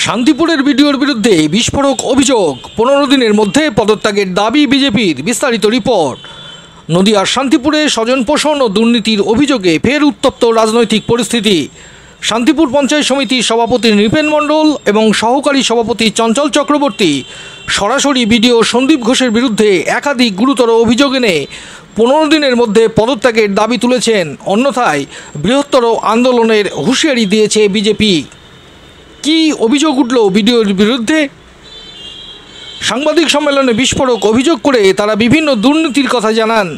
শান্তিপুরের ভিডিওর বিরুদ্ধে বিস্ফোরক অভিযোগ, 15 দিনের মধ্যে পদত্যাগের দাবি বিজেপির। বিস্তারিত রিপোর্ট। নদিয়ার শান্তিপুরে স্বজন পোষণ ও দুর্নীতির অভিযোগে ফের উত্তপ্ত রাজনৈতিক পরিস্থিতি। শান্তিপুর পঞ্চায়েত সমিতির সভাপতি নৃপেন মণ্ডল এবং সহকারী সভাপতি চঞ্চল চক্রবর্তী সরাসরি বিডিও সন্দীপ ঘোষের বিরুদ্ধে একাধিক গুরুতর অভিযোগ এনে 15 দিনের মধ্যে পদত্যাগের দাবি তুলেছেন। অন্যথায় বৃহত্তর আন্দোলনের হুঁশিয়ারি দিয়েছে বিজেপি। কি অভিযোগ উঠল বিডিওর বিরুদ্ধে? সাংবাদিক সম্মেলনে বিস্ফোরক অভিযোগ করে তারা বিভিন্ন দুর্নীতির কথা জানান।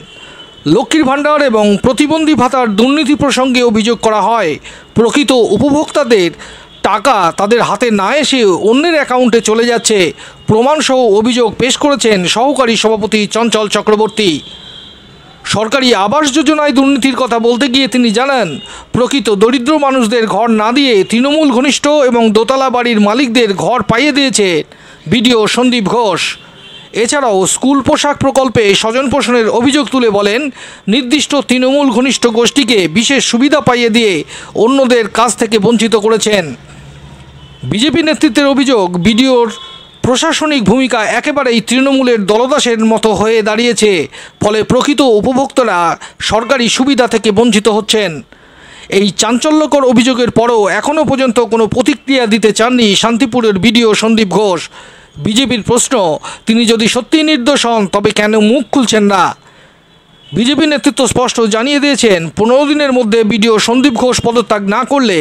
লক্ষ্মীর ভাণ্ডার এবং প্রতিবন্ধী ভাতার দুর্নীতি প্রসঙ্গে অভিযোগ করা হয়। প্রকৃত উপভোক্তাদের টাকা তাদের হাতে না এসে অন্যের অ্যাকাউন্টে চলে যাচ্ছে, প্রমাণসহ অভিযোগ পেশ করেছেন সহকারী সভাপতি চঞ্চল চক্রবর্তী। সরকারি আবাস যোজনায় দুর্নীতির কথা বলতে গিয়ে তিনি জানান, প্রকৃত দরিদ্র মানুষদের ঘর না দিয়ে তৃণমূল ঘনিষ্ঠ এবং দোতলা বাড়ির মালিকদের ঘর পাইয়ে দিয়েছে বিডিও সন্দীপ ঘোষ। এছাড়াও স্কুল পোশাক প্রকল্পে স্বজন পোষণের অভিযোগ তুলে বলেন, নির্দিষ্ট তৃণমূল ঘনিষ্ঠ গোষ্ঠীকে বিশেষ সুবিধা পাইয়ে দিয়ে অন্যদের কাছ থেকে বঞ্চিত করেছেন। বিজেপি নেতৃত্বের অভিযোগ, বিডিওর প্রশাসনিক ভূমিকা একেবারেই তৃণমূলের দলদাসের মতো হয়ে দাঁড়িয়েছে, ফলে প্রকৃত উপভোক্তারা সরকারি সুবিধা থেকে বঞ্চিত হচ্ছেন। এই চাঞ্চল্যকর অভিযোগের পরও এখনও পর্যন্ত কোনো প্রতিক্রিয়া দিতে চাননি শান্তিপুরের বিডিও সন্দীপ ঘোষ। বিজেপির প্রশ্ন, তিনি যদি সত্যিই নির্দোষ হন তবে কেন মুখ খুলছেন না? বিজেপি নেতৃত্ব স্পষ্ট জানিয়ে দিয়েছেন, 15 দিনের মধ্যে বিডিও সন্দীপ ঘোষ পদত্যাগ না করলে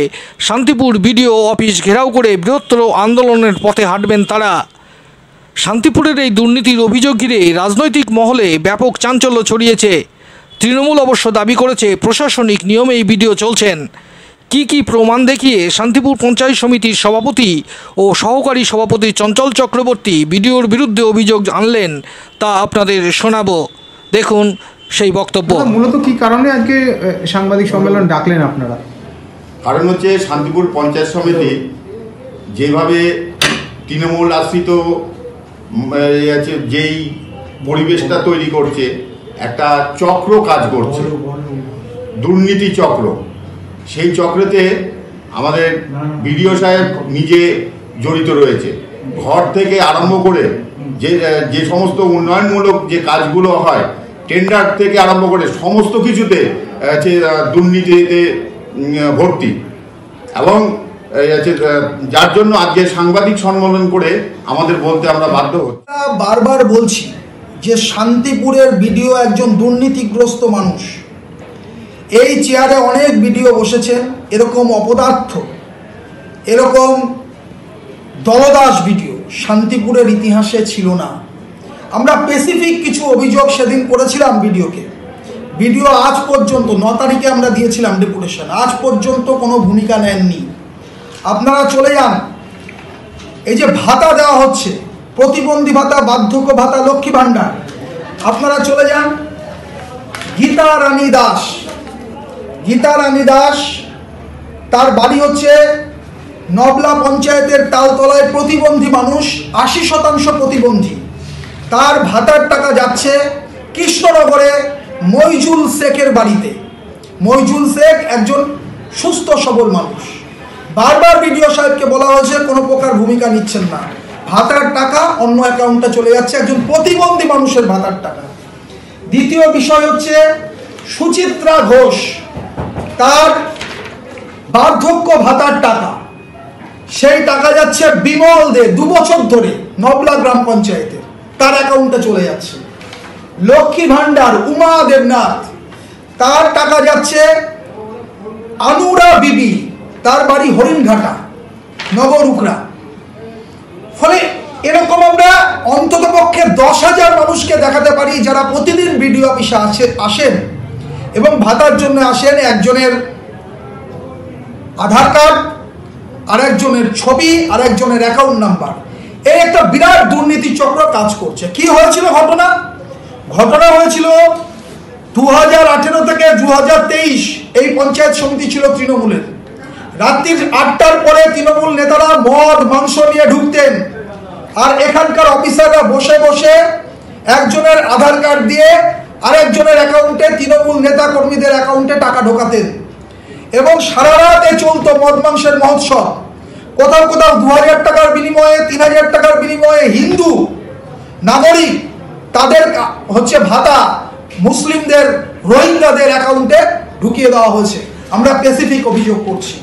শান্তিপুর বিডিও অফিস ঘেরাও করে বৃহত্তর আন্দোলনের পথে হাঁটবেন তারা। শান্তিপুরের এই দুর্নীতির অভিযোগ ঘিরে রাজনৈতিক মহলে ব্যাপক চাঞ্চল্য ছড়িয়েছে। তৃণমূল অবশ্য দাবি করেছে প্রশাসনিক নিয়মেই বিডিও চলছেন। কি প্রমাণ দেখিয়ে শান্তিপুর পঞ্চায়েত সমিতির সভাপতি ও সহকারী সভাপতি চঞ্চল চক্রবর্তী বিডিওর বিরুদ্ধে অভিযোগ আনলেন তা আপনাদের শোনাবো। দেখুন সেই বক্তব্য। মূলত কি কারণে আজকে সাংবাদিক সম্মেলন ডাকলেন আপনারা? কারণ হচ্ছে শান্তিপুর পঞ্চায়েত সমিতি যেভাবে তৃণমূল আশ্রিত যেই পরিবেশটা তৈরি করছে, একটা চক্র কাজ করছে, দুর্নীতি চক্র। সেই চক্রেতে আমাদের বিডিও সাহেব নিজে জড়িত রয়েছে। ঘর থেকে আরম্ভ করে যে সমস্ত উন্নয়নমূলক যে কাজগুলো হয়, টেন্ডার থেকে আরম্ভ করে সমস্ত কিছুতে দুর্নীতিতে ভর্তি, এবং যার জন্য আজকে সাংবাদিক সম্মেলন করে আমাদের বলতে আমরা বাধ্য হচ্ছি। বারবার বলছি যে শান্তিপুরের বিডিও একজন দুর্নীতিগ্রস্ত মানুষ। এই চেয়ারে অনেক বিডিও বসেছেন, এরকম অপদার্থ, এরকম দলদাস বিডিও শান্তিপুরের ইতিহাসে ছিল না। আমরা স্পেসিফিক কিছু অভিযোগ সেদিন করেছিলাম বিডিওকে। বিডিও আজ পর্যন্ত 9 তারিখে আমরা দিয়েছিলাম ডেপুটেশন, আজ পর্যন্ত কোনো ভূমিকা নেননি। আপনারা চলে যান, এই যে ভাতা দেওয়া হচ্ছে, প্রতিবন্ধী ভাতা, বার্ধক্য ভাতা, লক্ষ্মী ভাণ্ডার, আপনারা চলে যান। গীতা রানী দাস তার বাড়ি হচ্ছে নবলা পঞ্চায়েতের তালতলায়, প্রতিবন্ধী মানুষ, 80% প্রতিবন্ধী। তার ভাতার টাকা যাচ্ছে কৃষ্ণনগরে মইজুল শেখের বাড়িতে। মইজুল শেখ একজন সুস্থ সবল মানুষ। বারবার বিডিও সাহেবকে বলা হয়েছে, কোনো প্রকার ভূমিকা নিচ্ছেন না। ভাতার টাকা অন্য অ্যাকাউন্টে চলে যাচ্ছে, একজন প্রতিবন্ধী মানুষের ভাতার টাকা। দ্বিতীয় বিষয় হচ্ছে সুচিত্রা ঘোষ, তার বার্ধক্য ভাতার টাকা, সেই টাকা যাচ্ছে বিমল দে 2 বছর ধরে নবলা গ্রাম পঞ্চায়েতে, তার অ্যাকাউন্টে চলে যাচ্ছে। লক্ষ্মী ভাণ্ডার উমা দেবনাথ, তার টাকা যাচ্ছে আনুরা বিবি, তার বাড়ি হরিণঘাটা, নগরুকরা। ফলে এরকম আমরা অন্তত পক্ষে 10,000 মানুষকে দেখাতে পারি যারা প্রতিদিন বিডিও অফিসে আসেন এবং ভাতার জন্য আসেন। একজনের আধার কার্ড, আরেকজনের ছবি, আরেকজনের অ্যাকাউন্ট নাম্বার। এই একটা বিরাট দুর্নীতি চক্র কাজ করছে। কি হয়েছিল ঘটনা হয়েছিল 2018 থেকে 2023 এই পঞ্চায়েত সমিতি ছিল তৃণমূলের। রাত্রির 8টার পরে তৃণমূল নেতারা মদ মাংস নিয়ে ঢুকতেন, আর এখানকার অফিসাররা বসে বসে একজনের আধার কার্ড দিয়ে আরেকজনের অ্যাকাউন্টে, তৃণমূল নেতা কর্মীদের অ্যাকাউন্টে টাকা ঢোকাতেন এবং সারা রাতে চলতো মদ মাংসের মহোৎসব। কোথাও 2000 টাকা বিনিময়ে 3000 টাকার বিনিময়ে হিন্দু নাগরিক তাদের হচ্ছে ভাতা মুসলিমদের রোহিঙ্গাদের অ্যাকাউন্টে ঢুকিয়ে দেওয়া হয়েছে। আমরা স্পেসিফিক অভিযোগ করছি।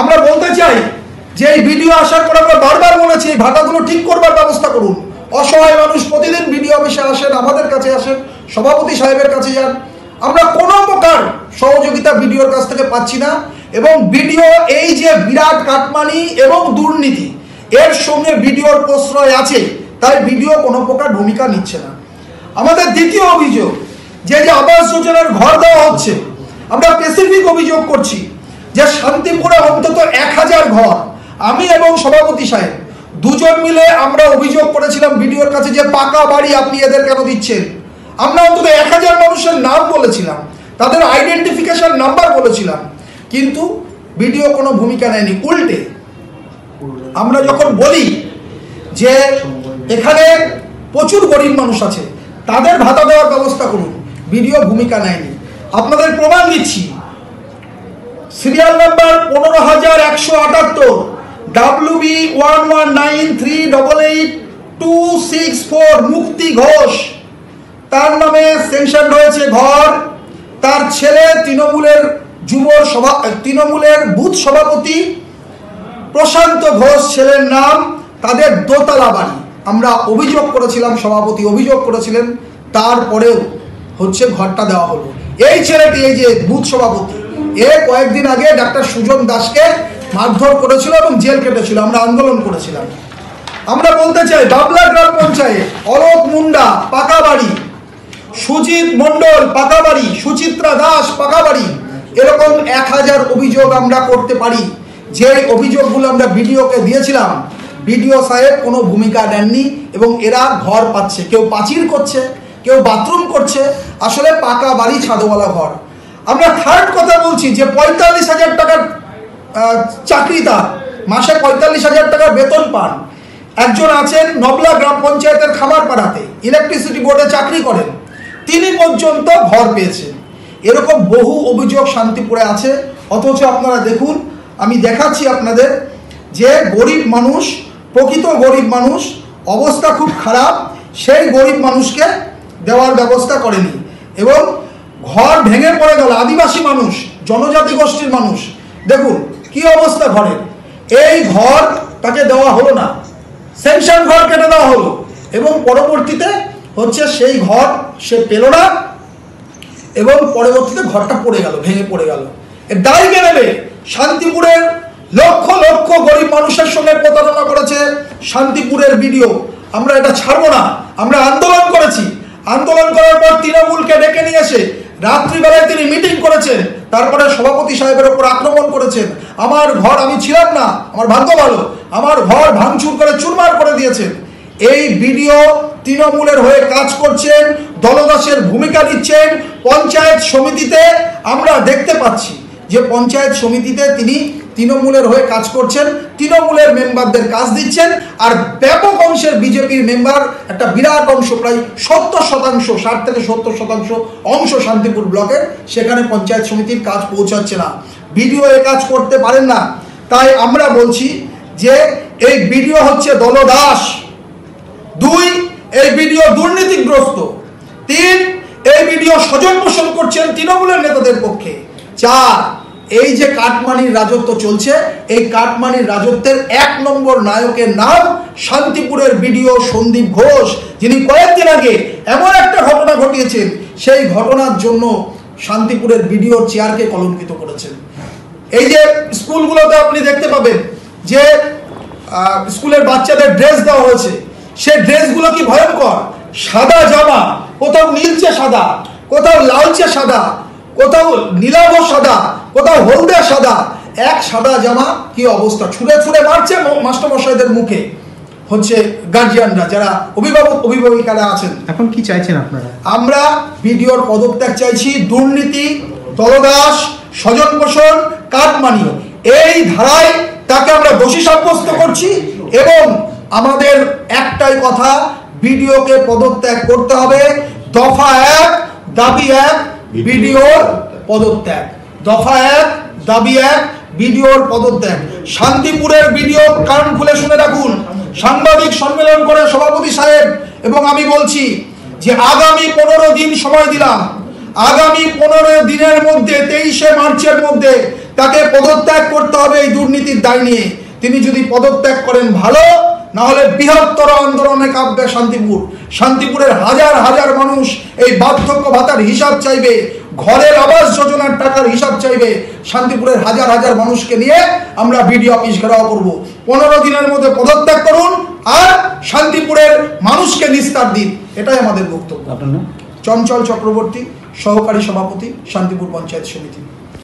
আমরা বলতে চাই যে এই ভিডিও আসার পর আমরা বারবার বলেছি এই ভাতাগুলো ঠিক করবার ব্যবস্থা করুন। অসহায় মানুষ প্রতিদিন ভিডিও অফিসে আসেন, আমাদের কাছে আসেন, সভাপতি সাহেবের কাছে যান, আমরা কোনো প্রকার সহযোগিতা ভিডিওর কাছ থেকে পাচ্ছি না। এবং ভিডিও এই যে বিরাট কাটমানি এবং দুর্নীতি এর সঙ্গে ভিডিওর প্রশ্রয় আছে, তাই ভিডিও কোনো প্রকার ভূমিকা নিচ্ছে না। আমাদের দ্বিতীয় অভিযোগ যে আবাস যোজনার ঘর দেওয়া হচ্ছে, আমরা স্পেসিফিক অভিযোগ করছি যে শান্তিপুরে অন্তত 1000 ঘর, আমি এবং সভাপতি সাহেব দুজন মিলে আমরা অভিযোগ করেছিলাম ভিডিওর কাছে যে পাকা বাড়ি আপনি এদের কেন দিচ্ছেন। আমরা অন্তত 1000 মানুষের নাম বলেছিলাম, তাদের আইডেন্টিফিকেশন নাম্বার বলেছিলাম, কিন্তু ভিডিও কোনো ভূমিকা নেয়নি। উল্টে আমরা যখন বলি যে এখানে প্রচুর গরিব মানুষ আছে, তাদের ভাতা দেওয়ার ব্যবস্থা করুন, ভিডিও ভূমিকা নেয়নি। আপনাদের প্রমাণ দিচ্ছি, সিরিয়াল নাম্বার 15178 WB1193888264 মুক্তি ঘোষ, তার নামে সেনশন হয়েছে ঘর। তার ছেলে তৃণমূলের বুথ সভাপতি প্রশান্ত ঘোষ ছেলের নাম, তাদের দোতলা বাড়ি। আমরা অভিযোগ করেছিলাম, সভাপতি অভিযোগ করেছিলেন, তারপরেও হচ্ছে ঘরটা দেওয়া হলো। এই ছেলেটি, এই যে বুথ সভাপতি, কয়েকদিন আগে ডাক্তার সুজন দাসকে মারধর করেছিল এবং জেল কেটেছিল, আমরা আন্দোলন করেছিলাম। আমরা বলতে চাই বাবলা গ্রাম পঞ্চায়েত, অলোক মুন্ডা পাকা বাড়ি, সুজিত মণ্ডল পাকা বাড়ি, সুচিত্রা দাস পাকা বাড়ি, এরকম 1000 অভিযোগ আমরা করতে পারি। যে অভিযোগগুলো আমরা ভিডিওকে দিয়েছিলাম, ভিডিও সাহেব কোনো ভূমিকা নেননি এবং এরা ঘর পাচ্ছে, কেউ পাঁচিল করছে, কেউ বাথরুম করছে, আসলে পাকা বাড়ি ছাদওয়ালা ঘর। আমরা থার্ড কথা বলছি যে 45,000 টাকার চাকরিদার, মাসে 45,000 টাকার বেতন পান। একজন আছেন নবলা গ্রাম পঞ্চায়েতের খামারপাড়াতে, ইলেকট্রিসিটি বোর্ডে চাকরি করেন, তিনি পর্যন্ত ঘর পেয়েছেন। এরকম বহু অভিযোগ শান্তিপুরে আছে। অথচ আপনারা দেখুন, আমি দেখাচ্ছি আপনাদের যে গরিব মানুষ, প্রকৃত গরিব মানুষ, অবস্থা খুব খারাপ, সেই গরিব মানুষকে দেওয়ার ব্যবস্থা করেনি এবং ঘর ভেঙে পড়ে গেল। আদিবাসী মানুষ, জনজাতি গোষ্ঠীর মানুষ, দেখুন কি অবস্থা ঘরের। এই ঘর তাকে দেওয়া হলো না, সেনশন ঘর কেটে দেওয়া হলো এবং পরবর্তীতে হচ্ছে সেই ঘর সে পেল না এবং পরবর্তীতে ঘরটা পড়ে গেল, ভেঙে পড়ে গেল। এর দায় কে নেবে? শান্তিপুরের লক্ষ লক্ষ গরিব মানুষের সঙ্গে প্রতারণা করেছে শান্তিপুরের ভিডিও। আমরা এটা ছাড়বো না, আমরা আন্দোলন করেছি। আন্দোলন করার পর তৃণমূলকে ডেকে নিয়ে এসে রাত্রিবেলায় তিনি মিটিং করেছেন, তারপরে সভাপতি সাহেবের ওপর আক্রমণ করেছেন। আমার ঘর, আমি ছিলাম না, আমার ভাগ্য ভালো, আমার ঘর ভাঙচুর করে চুরমার করে দিয়েছেন। এই ভিডিও তৃণমূলের হয়ে কাজ করছেন, দলদাসের ভূমিকা নিচ্ছেন। পঞ্চায়েত সমিতিতে আমরা দেখতে পাচ্ছি যে পঞ্চায়েত সমিতিতে তিনি তৃণমূলের হয়ে কাজ করছেন, তৃণমূলের মেম্বারদের কাজ দিচ্ছেন। আর ব্যাপক অংশের বিজেপির মেম্বার, একটা বিরাট অংশ, প্রায় 70%, 60 থেকে 70% অংশ শান্তিপুর ব্লকের, সেখানে পঞ্চায়েত সমিতির কাজ পৌঁছাচ্ছে না। ভিডিও এ কাজ করতে পারেন না। তাই আমরা বলছি যে এই ভিডিও হচ্ছে দলদাস। 2, এই ভিডিও দুর্নীতিগ্রস্ত। 3, এই ভিডিও স্বজন পোষণ করছেন তৃণমূলের নেতাদের পক্ষে। 4, এই যে কাটমানির রাজত্ব চলছে, এই কাটমানির রাজত্বের 1 নম্বর নায়কের নাম শান্তিপুরের ভিডিও সন্দীপ ঘোষ, যিনি কয়েকদিন আগে এমন একটা ঘটনা ঘটিয়েছেন, সেই ঘটনার জন্য শান্তিপুরের ভিডিও চেয়ারকে কলঙ্কিত করেছেন। এই যে স্কুলগুলোতে আপনি দেখতে পাবেন যে স্কুলের বাচ্চাদের ড্রেস দেওয়া হয়েছে, সেই ড্রেসগুলো কি ভয়ঙ্কর! সাদা জামা, কোথাও নীলচে সাদা, কোথাও লালচে সাদা, কোথাও নীলাভ সাদা, কোথাও হলদে সাদা, এক সাদা জামা। কি অবস্থা! ছুঁড়ে ছুঁড়ে মারছে মাস্টারমশাইদের মুখে হচ্ছে গার্জিয়ানরা, যারা অভিভাবিকারা আছেন। এখন কি চাইছেন আপনারা? আমরা ভিডিওর পদত্যাগ চাইছি। দুর্নীতি, দলদাস, স্বজন পোষণ, কাটমানি, এই ধারায় তাকে আমরা দোষী সাব্যস্ত করছি এবং আমাদের একটাই কথা, ভিডিওকে পদত্যাগ করতে হবে। দফা 1, দাবি 1, ভিডিওর পদত্যাগ। দফা 1, দাবি 1, ভিডিওর পদত্যাগ। শান্তিপুরের ভিডিও কান খুলে শুনে রাখুন, সম্মেলন করে সভাপতি সাহেব এবং আমি বলছি যে আগামী 15 দিন সময় দিলাম, আগামী 15 দিনের মধ্যে 23শে মার্চের মধ্যে তাকে পদত্যাগ করতে হবে এই দুর্নীতির দায় নিয়ে। তিনি যদি পদত্যাগ করেন ভালো, না হলে বৃহত্তর আন্দোলনে কাঁপবে শান্তিপুর। শান্তিপুরের হাজার হাজার মানুষ এই বার্ধক্য ভাতার হিসাব চাইবে, ঘরের আবাস যোজনার টাকার হিসাব চাইবে। শান্তিপুরের হাজার হাজার মানুষকে নিয়ে আমরা বিডিও অফিস ঘেরাও করব। 15 দিনের মধ্যে পদত্যাগ করুন আর শান্তিপুরের মানুষকে নিস্তার দিন, এটাই আমাদের বক্তব্য। চঞ্চল চক্রবর্তী, সহকারী সভাপতি, শান্তিপুর পঞ্চায়েত সমিতি।